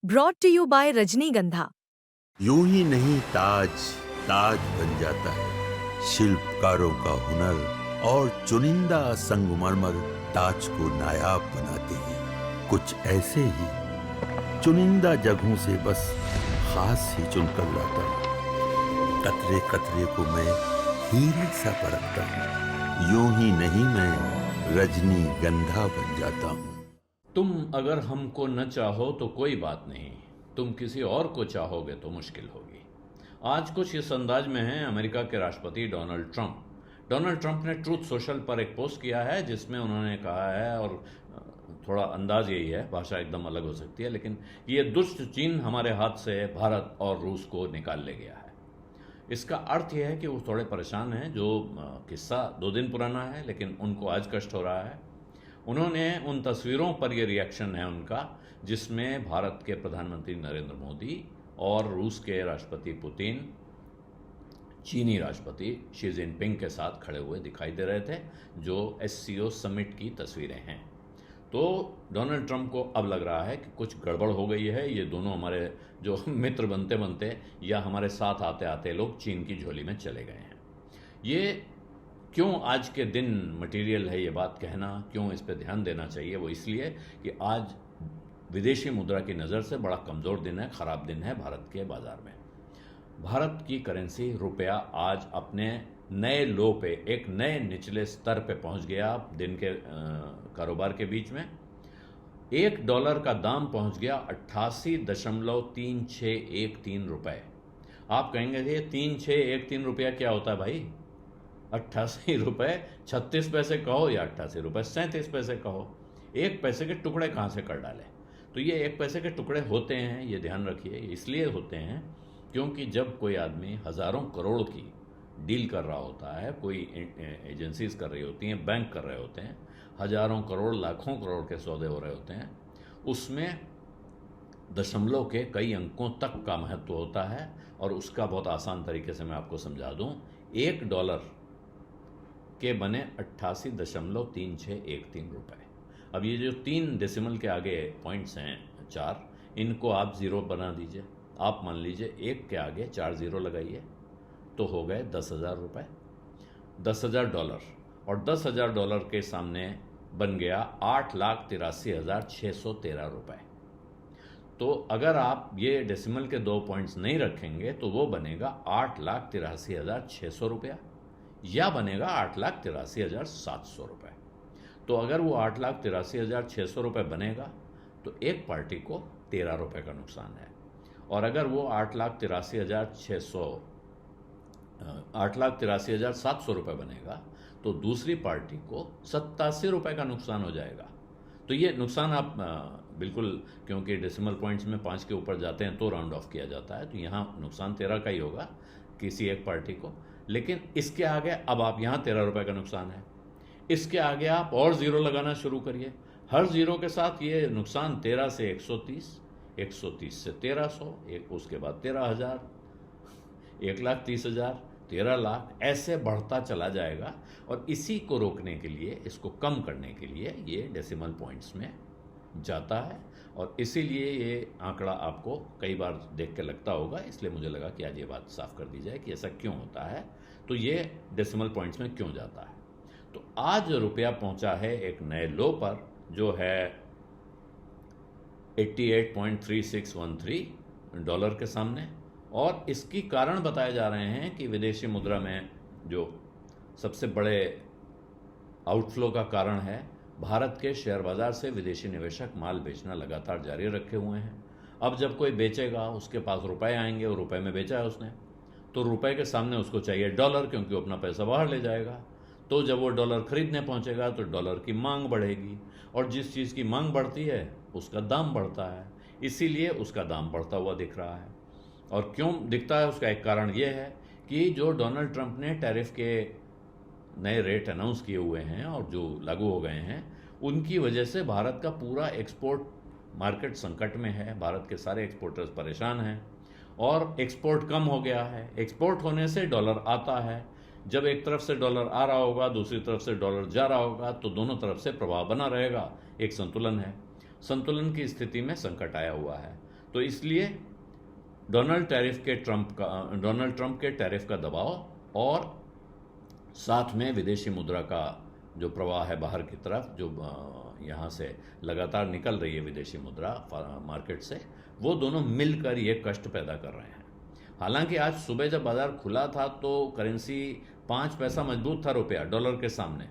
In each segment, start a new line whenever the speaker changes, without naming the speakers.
Brought to you bye रजनीगंधा।
यूं ही नहीं ताज ताज बन जाता है। शिल्पकारों का हुनर और चुनिंदा संगमरमर ताज को नायाब बनाते हैं। कुछ ऐसे ही चुनिंदा जगहों से बस खास ही चुनकर लाता हूँ। कतरे कतरे को मैं हीरे सा परखता हूँ। यूं ही नहीं मैं रजनीगंधा बन जाता हूँ।
तुम अगर हमको न चाहो तो कोई बात नहीं, तुम किसी और को चाहोगे तो मुश्किल होगी। आज कुछ इस अंदाज में हैं अमेरिका के राष्ट्रपति डोनाल्ड ट्रंप। डोनाल्ड ट्रंप ने ट्रूथ सोशल पर एक पोस्ट किया है जिसमें उन्होंने कहा है, और थोड़ा अंदाज यही है, भाषा एकदम अलग हो सकती है, लेकिन ये दुष्ट चीन हमारे हाथ से भारत और रूस को निकाल ले गया है। इसका अर्थ यह है कि वो थोड़े परेशान हैं। जो किस्सा 2 दिन पुराना है लेकिन उनको आज कष्ट हो रहा है। उन्होंने उन तस्वीरों पर ये रिएक्शन है उनका जिसमें भारत के प्रधानमंत्री नरेंद्र मोदी और रूस के राष्ट्रपति पुतिन चीनी राष्ट्रपति शी जिनपिंग के साथ खड़े हुए दिखाई दे रहे थे, जो एससीओ समिट की तस्वीरें हैं। तो डोनाल्ड ट्रंप को अब लग रहा है कि कुछ गड़बड़ हो गई है। ये दोनों हमारे जो मित्र बनते बनते या हमारे साथ आते आते लोग चीन की झोली में चले गए हैं। ये क्यों आज के दिन मटेरियल है ये बात कहना, क्यों इस पे ध्यान देना चाहिए, वो इसलिए कि आज विदेशी मुद्रा की नज़र से बड़ा कमज़ोर दिन है, ख़राब दिन है भारत के बाज़ार में। भारत की करेंसी रुपया आज अपने नए लो पे, एक नए निचले स्तर पे पहुंच गया। दिन के कारोबार के बीच में $1 का दाम पहुंच गया 88.3613 रुपए। आप कहेंगे ये 3613 रुपया क्या होता है भाई? 88 रुपए 36 पैसे कहो या 88 रुपए 37 पैसे कहो, 1 पैसे के टुकड़े कहाँ से कर डाले? तो ये 1 पैसे के टुकड़े होते हैं, ये ध्यान रखिए। इसलिए होते हैं क्योंकि जब कोई आदमी हज़ारों करोड़ की डील कर रहा होता है, कोई एजेंसीज कर रही होती हैं, बैंक कर रहे होते हैं, हज़ारों करोड़ लाखों करोड़ के सौदे हो रहे होते हैं, उसमें दशमलव के कई अंकों तक का महत्व होता है। और उसका बहुत आसान तरीके से मैं आपको समझा दूं, $1 के बने 88.3613 रुपए। अब ये जो 3 डेसिमल के आगे पॉइंट्स हैं 4, इनको आप ज़ीरो बना दीजिए। आप मान लीजिए 1 के आगे 4 ज़ीरो लगाइए तो हो गए 10,000 रुपये, $10,000। और $10,000 के सामने बन गया 8,83,613 रुपये। तो अगर आप ये डेसिमल के 2 पॉइंट्स नहीं रखेंगे तो वो बनेगा 8,83,600 रुपया, या बनेगा 8,83,700 रुपये। तो अगर वो 8,83,600 रुपये बनेगा तो एक पार्टी को 13 रुपये का नुकसान है। और अगर वो 8,83,700 रुपये बनेगा तो दूसरी पार्टी को 87 रुपये का नुकसान हो जाएगा। तो ये नुकसान आप बिल्कुल, क्योंकि डेसिमल पॉइंट्स में 5 के ऊपर जाते हैं तो राउंड ऑफ किया जाता है, तो यहाँ नुकसान 13 का ही होगा किसी एक पार्टी को। लेकिन इसके आगे अब आप यहाँ 13 रुपये का नुकसान है, इसके आगे आप और ज़ीरो लगाना शुरू करिए। हर ज़ीरो के साथ ये नुकसान 13 से 130, 130 से 1300, उसके बाद 13,000, 1,30,000, 13 लाख, ऐसे बढ़ता चला जाएगा। और इसी को रोकने के लिए, इसको कम करने के लिए ये डेसिमल पॉइंट्स में जाता है। और इसीलिए ये आंकड़ा आपको कई बार देख के लगता होगा, इसलिए मुझे लगा कि आज ये बात साफ कर दी जाए कि ऐसा क्यों होता है, तो ये डेसिमल पॉइंट्स में क्यों जाता है। तो आज रुपया पहुंचा है एक नए लो पर, जो है 88.3613 डॉलर के सामने। और इसकी कारण बताए जा रहे हैं कि विदेशी मुद्रा में जो सबसे बड़े आउटफ्लो का कारण है, भारत के शेयर बाजार से विदेशी निवेशक माल बेचना लगातार जारी रखे हुए हैं। अब जब कोई बेचेगा, उसके पास रुपए आएंगे, और रुपए में बेचा है उसने, तो रुपए के सामने उसको चाहिए डॉलर, क्योंकि वो अपना पैसा बाहर ले जाएगा। तो जब वो डॉलर खरीदने पहुंचेगा तो डॉलर की मांग बढ़ेगी, और जिस चीज़ की मांग बढ़ती है उसका दाम बढ़ता है, इसीलिए उसका दाम बढ़ता हुआ दिख रहा है। और क्यों दिखता है, उसका एक कारण ये है कि जो डोनाल्ड ट्रंप ने टैरिफ के नए रेट अनाउंस किए हुए हैं और जो लागू हो गए हैं, उनकी वजह से भारत का पूरा एक्सपोर्ट मार्केट संकट में है। भारत के सारे एक्सपोर्टर्स परेशान हैं और एक्सपोर्ट कम हो गया है। एक्सपोर्ट होने से डॉलर आता है, जब एक तरफ से डॉलर आ रहा होगा, दूसरी तरफ से डॉलर जा रहा होगा, तो दोनों तरफ से प्रभाव बना रहेगा, एक संतुलन है। संतुलन की स्थिति में संकट आया हुआ है। तो इसलिए डोनाल्ड ट्रंप के टैरिफ का दबाव और साथ में विदेशी मुद्रा का जो प्रवाह है बाहर की तरफ, जो यहाँ से लगातार निकल रही है विदेशी मुद्रा मार्केट से, वो दोनों मिलकर ये कष्ट पैदा कर रहे हैं। हालांकि आज सुबह जब बाजार खुला था तो करेंसी 5 पैसा मजबूत था रुपया डॉलर के सामने,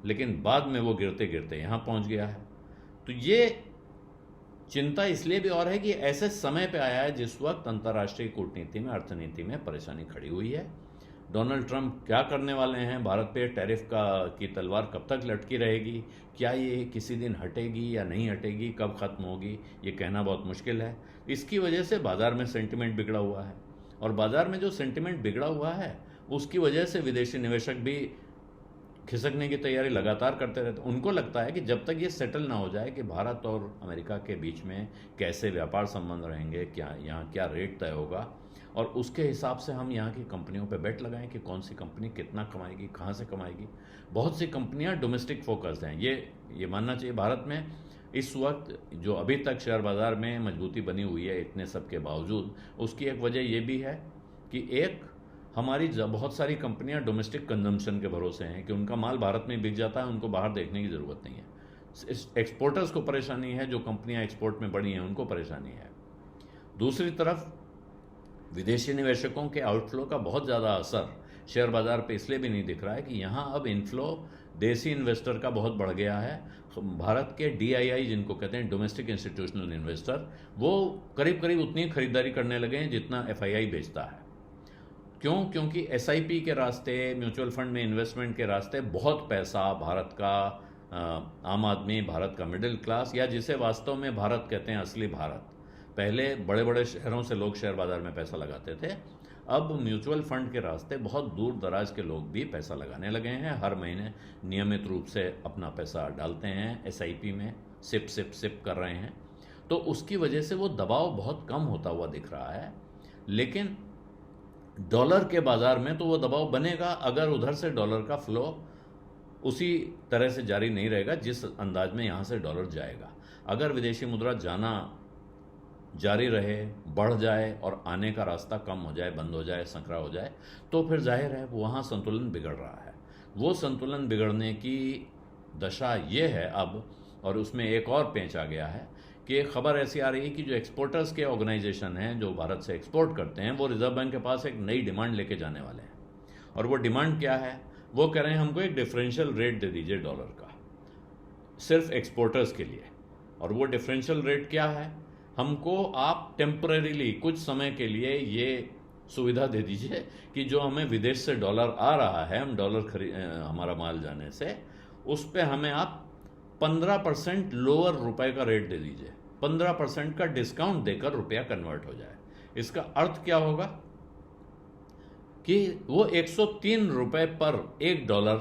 लेकिन बाद में वो गिरते गिरते यहाँ पहुँच गया है। तो ये चिंता इसलिए भी और है कि ऐसे समय पे आया है जिस वक्त अंतर्राष्ट्रीय कूटनीति में, अर्थनीति में परेशानी खड़ी हुई है। डोनाल्ड ट्रंप क्या करने वाले हैं, भारत पे टैरिफ की तलवार कब तक लटकी रहेगी, क्या ये किसी दिन हटेगी या नहीं हटेगी, कब खत्म होगी, ये कहना बहुत मुश्किल है। इसकी वजह से बाजार में सेंटिमेंट बिगड़ा हुआ है, और बाजार में जो सेंटिमेंट बिगड़ा हुआ है उसकी वजह से विदेशी निवेशक भी खिसकने की तैयारी लगातार करते रहते। उनको लगता है कि जब तक ये सेटल ना हो जाए कि भारत और अमेरिका के बीच में कैसे व्यापार संबंध रहेंगे, क्या यहाँ क्या रेट तय होगा, और उसके हिसाब से हम यहाँ की कंपनियों पे बेट लगाएं कि कौन सी कंपनी कितना कमाएगी, कहाँ से कमाएगी। बहुत सी कंपनियाँ डोमेस्टिक फोकस्ड हैं, ये मानना चाहिए। भारत में इस वक्त जो अभी तक शेयर बाज़ार में मजबूती बनी हुई है इतने सब के बावजूद, उसकी एक वजह ये भी है कि एक हमारी बहुत सारी कंपनियां डोमेस्टिक कंजम्पशन के भरोसे हैं कि उनका माल भारत में बिक जाता है, उनको बाहर देखने की ज़रूरत नहीं है। एक्सपोर्टर्स को परेशानी है, जो कंपनियां एक्सपोर्ट में बढ़ी हैं उनको परेशानी है। दूसरी तरफ विदेशी निवेशकों के आउटफ्लो का बहुत ज़्यादा असर शेयर बाज़ार पे इसलिए भी नहीं दिख रहा है कि यहाँ अब इनफ्लो देसी इन्वेस्टर का बहुत बढ़ गया है। भारत के DII जिनको कहते हैं डोमेस्टिक इंस्टीट्यूशनल इन्वेस्टर, वो करीब करीब उतनी खरीदारी करने लगे हैं जितना FII बेचता है। क्यों? क्योंकि SIP के रास्ते, म्यूचुअल फंड में इन्वेस्टमेंट के रास्ते बहुत पैसा भारत का आम आदमी, भारत का मिडिल क्लास, या जिसे वास्तव में भारत कहते हैं असली भारत, पहले बड़े बड़े शहरों से लोग शेयर बाज़ार में पैसा लगाते थे, अब म्यूचुअल फंड के रास्ते बहुत दूर दराज के लोग भी पैसा लगाने लगे हैं। हर महीने नियमित रूप से अपना पैसा डालते हैं SIP में, सिप कर रहे हैं। तो उसकी वजह से वो दबाव बहुत कम होता हुआ दिख रहा है। लेकिन डॉलर के बाज़ार में तो वो दबाव बनेगा अगर उधर से डॉलर का फ्लो उसी तरह से जारी नहीं रहेगा जिस अंदाज में यहाँ से डॉलर जाएगा। अगर विदेशी मुद्रा जाना जारी रहे, बढ़ जाए और आने का रास्ता कम हो जाए, बंद हो जाए, संकरा हो जाए, तो फिर जाहिर है वहाँ संतुलन बिगड़ रहा है। वो संतुलन बिगड़ने की दशा ये है अब, और उसमें एक और पेंच आ गया है कि एक खबर ऐसी आ रही है कि जो एक्सपोर्टर्स के ऑर्गेनाइजेशन हैं, जो भारत से एक्सपोर्ट करते हैं, वो रिजर्व बैंक के पास एक नई डिमांड लेके जाने वाले हैं। और वो डिमांड क्या है? वो कह रहे हैं हमको एक डिफरेंशियल रेट दे दीजिए डॉलर का, सिर्फ एक्सपोर्टर्स के लिए। और वो डिफरेंशियल रेट क्या है? हमको आप टेम्परेरीली, कुछ समय के लिए ये सुविधा दे दीजिए कि जो हमें विदेश से डॉलर आ रहा है, हम हमारा माल जाने से, उस पर हमें आप 15% लोअर रुपए का रेट दे दीजिए, 15% का डिस्काउंट देकर रुपया कन्वर्ट हो जाए। इसका अर्थ क्या होगा कि वो 103 रुपए पर $1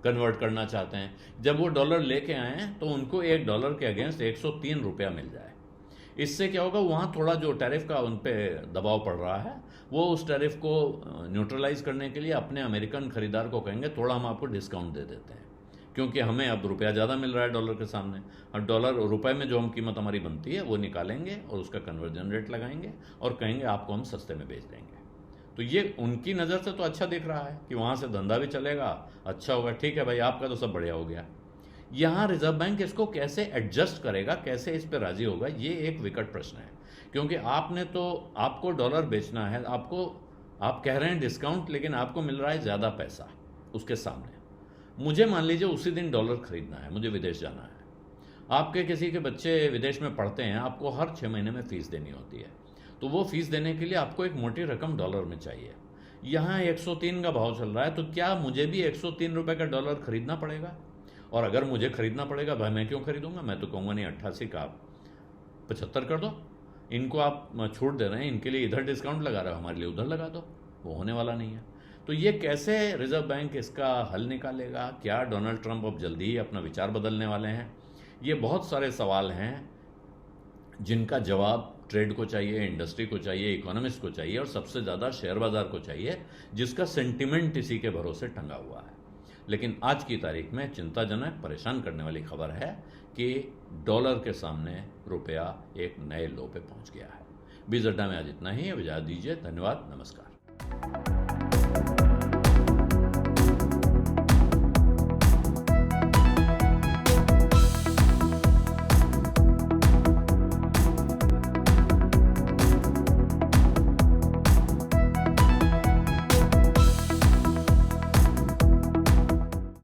कन्वर्ट करना चाहते हैं। जब वो डॉलर लेके आए हैं तो उनको $1 के अगेंस्ट 103 रुपया मिल जाए। इससे क्या होगा, वहाँ थोड़ा जो टैरिफ का उन पर दबाव पड़ रहा है, वो उस टैरिफ को न्यूट्रलाइज करने के लिए अपने अमेरिकन खरीदार को कहेंगे थोड़ा हम आपको डिस्काउंट दे देते हैं, क्योंकि हमें अब रुपया ज़्यादा मिल रहा है डॉलर के सामने। और डॉलर रुपए में जो हम कीमत हमारी बनती है वो निकालेंगे और उसका कन्वर्जन रेट लगाएंगे और कहेंगे आपको हम सस्ते में बेच देंगे। तो ये उनकी नज़र से तो अच्छा दिख रहा है कि वहाँ से धंधा भी चलेगा, अच्छा होगा, ठीक है भाई, आपका तो सब बढ़िया हो गया। यहाँ रिजर्व बैंक इसको कैसे एडजस्ट करेगा, कैसे इस पर राजी होगा, ये एक विकट प्रश्न है। क्योंकि आपको डॉलर बेचना है, आप कह रहे हैं डिस्काउंट, लेकिन आपको मिल रहा है ज़्यादा पैसा उसके सामने। मुझे मान लीजिए उसी दिन डॉलर खरीदना है, मुझे विदेश जाना है। आपके किसी के बच्चे विदेश में पढ़ते हैं, आपको हर 6 महीने में फ़ीस देनी होती है, तो वो फीस देने के लिए आपको एक मोटी रकम डॉलर में चाहिए। यहाँ 103 का भाव चल रहा है, तो क्या मुझे भी 103 रुपये का डॉलर खरीदना पड़ेगा? और अगर मुझे खरीदना पड़ेगा, भाई मैं क्यों खरीदूंगा? मैं तो कहूँगा नहीं 88 का 75 कर दो। इनको आप छूट दे रहे हैं, इनके लिए इधर डिस्काउंट लगा रहे हो, हमारे लिए उधर लगा दो। वो होने वाला नहीं है। तो ये कैसे रिजर्व बैंक इसका हल निकालेगा? क्या डोनाल्ड ट्रंप अब जल्दी ही अपना विचार बदलने वाले हैं? ये बहुत सारे सवाल हैं जिनका जवाब ट्रेड को चाहिए, इंडस्ट्री को चाहिए, इकोनॉमिस्ट को चाहिए, और सबसे ज़्यादा शेयर बाज़ार को चाहिए, जिसका सेंटिमेंट इसी के भरोसे टंगा हुआ है। लेकिन आज की तारीख में चिंताजनक, परेशान करने वाली खबर है कि डॉलर के सामने रुपया एक नए लो पे पहुंच गया है। बीज अड्डा में आज इतना ही। अब इजाजत दीजिए। धन्यवाद। नमस्कार।